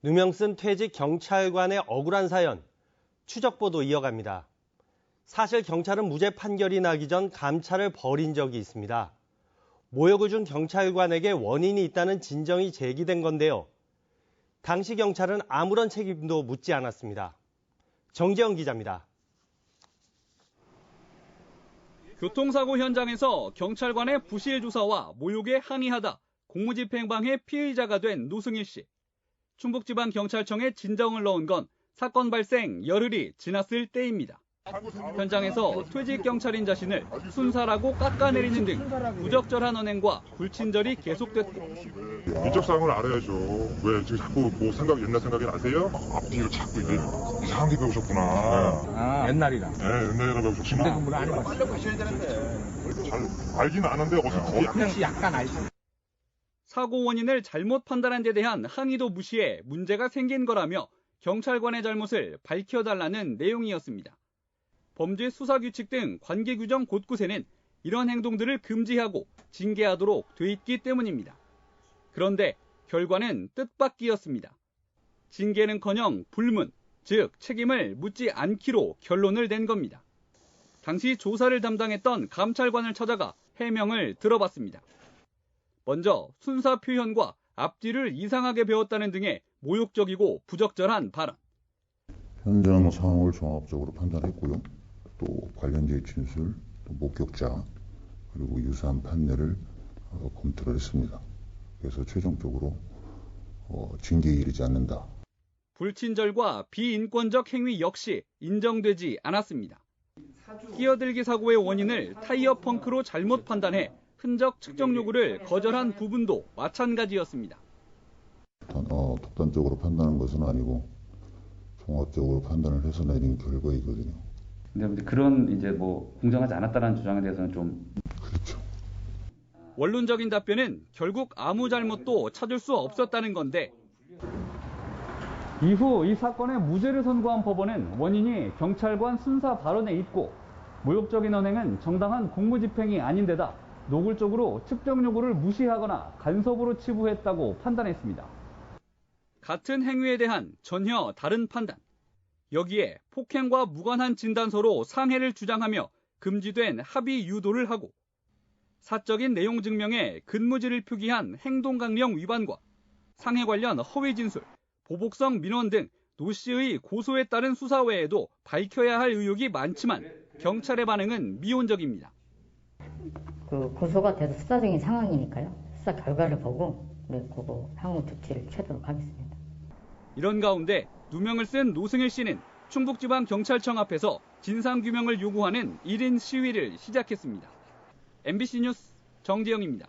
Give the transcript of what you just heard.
누명 쓴 퇴직 경찰관의 억울한 사연, 추적보도 이어갑니다. 사실 경찰은 무죄 판결이 나기 전 감찰을 벌인 적이 있습니다. 모욕을 준 경찰관에게 원인이 있다는 진정이 제기된 건데요. 당시 경찰은 아무런 책임도 묻지 않았습니다. 정재영 기자입니다. 교통사고 현장에서 경찰관의 부실 조사와 모욕에 항의하다 공무집행방해 피의자가 된 노승일 씨. 충북지방경찰청에 진정을 넣은 건 사건 발생 열흘이 지났을 때입니다. 현장에서 퇴직 경찰인 자신을 순사라고 깎아내리는 등 부적절한 언행과 불친절이 계속됐고. 인적 사항을 알아야죠. 왜 지금 자꾸 뭐 옛날 생각이 나세요? 앞뒤로 자꾸 이상하게 배우셨구나. 옛날이라. 네, 옛날이라 배우셨구나. 군대 근무를 안 해봤어요. 빨리 가셔야 되는데. 잘 알긴 아는데 어떻게 약간 알지. 사고 원인을 잘못 판단한 데 대한 항의도 무시해 문제가 생긴 거라며 경찰관의 잘못을 밝혀달라는 내용이었습니다. 범죄 수사 규칙 등 관계 규정 곳곳에는 이런 행동들을 금지하고 징계하도록 돼 있기 때문입니다. 그런데 결과는 뜻밖이었습니다. 징계는커녕 불문, 즉 책임을 묻지 않기로 결론을 낸 겁니다. 당시 조사를 담당했던 감찰관을 찾아가 해명을 들어봤습니다. 먼저 순사 표현과 앞뒤를 이상하게 배웠다는 등의 모욕적이고 부적절한 발언. 현장 상황을 종합적으로 판단했고요. 또 관련자의 진술, 또 목격자, 그리고 유사한 판례를 검토를 했습니다. 그래서 최종적으로 징계에 이르지 않는다. 불친절과 비인권적 행위 역시 인정되지 않았습니다. 끼어들기 사고의 원인을 타이어 펑크로 잘못 판단해 흔적 측정 요구를 거절한 부분도 마찬가지였습니다. 독단적으로 판단한 것은 아니고 종합적으로 판단을 해서 내린 결과이거든요. 근데 그런 이제 공정하지 않았다는 주장에 대해서는 좀 그렇죠. 원론적인 답변은 결국 아무 잘못도 찾을 수 없었다는 건데 이후 이 사건의 무죄를 선고한 법원은 원인이 경찰관 순사 발언에 있고 모욕적인 언행은 정당한 공무집행이 아닌데다 노골적으로 측정 요구를 무시하거나 간섭으로 치부했다고 판단했습니다. 같은 행위에 대한 전혀 다른 판단. 여기에 폭행과 무관한 진단서로 상해를 주장하며 금지된 합의 유도를 하고 사적인 내용 증명에 근무지를 표기한 행동강령 위반과 상해 관련 허위 진술, 보복성 민원 등 노 씨의 고소에 따른 수사 외에도 밝혀야 할 의혹이 많지만 경찰의 반응은 미온적입니다. 고소가 돼도 수사적인 상황이니까요. 수사 결과를 보고 그거 향후 조치를 취하도록 하겠습니다. 이런 가운데 누명을 쓴 노승일 씨는 충북지방경찰청 앞에서 진상규명을 요구하는 1인 시위를 시작했습니다. MBC 뉴스 정재영입니다.